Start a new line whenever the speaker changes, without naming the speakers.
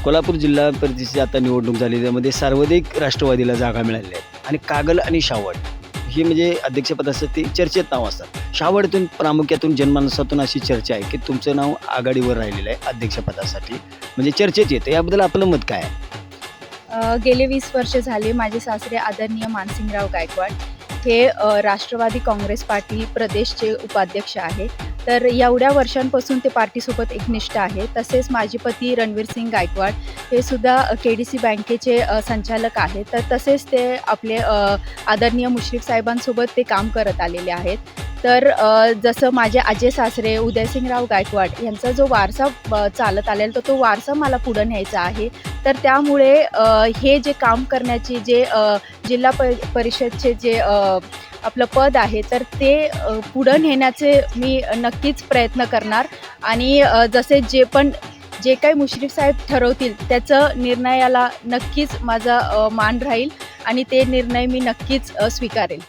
कोल्हापूर जिल्हा परिषदेची आता निवडणूक झाली, त्यामध्ये सर्वाधिक राष्ट्रवादीला जागा मिळालेल्या आहेत आणि कागल आणि शावड ही म्हणजे अध्यक्षपदासाठी चर्चेत नाव असतात. शावडतून प्रामुख्यातून जनमानसातून अशी चर्चा आहे की तुमचं नाव आघाडीवर राहिलेलं आहे अध्यक्षपदासाठी, म्हणजे चर्चेत येतं. याबद्दल आपलं मत काय आहे?
गेले 20 वर्ष झाले माझे सासरे आदरणीय मानसिंगराव गायकवाड हे राष्ट्रवादी काँग्रेस पार्टी प्रदेशचे उपाध्यक्ष आहे. तर एवढ्या वर्षांपासून ते पार्टीसोबत एकनिष्ठ आहे. तसेच माझे पती रणवीरसिंग गायकवाड हे सुद्धा KDC बँकेचे संचालक आहेत. तर तसेच ते आपले आदरणीय मुश्रीफ साहेबांसोबत ते काम करत आलेले आहेत. तर जसं माझे आजे सासरे उदयसिंगराव गायकवाड यांचा जो वारसा चालत आलेला तर तो वारसा मला पुढं न्यायचा आहे. तर त्यामुळे हे जे काम करण्याची जे जिल्हा परिषदचे जे आपलं पद आहे तर ते पुढं नेण्याचे मी नक्कीच प्रयत्न करणार आणि जे काही मुश्रीफ साहेब ठरवतील त्याचं निर्णयाला नक्कीच माझा मान राहील आणि ते निर्णय मी नक्कीच स्वीकारेल.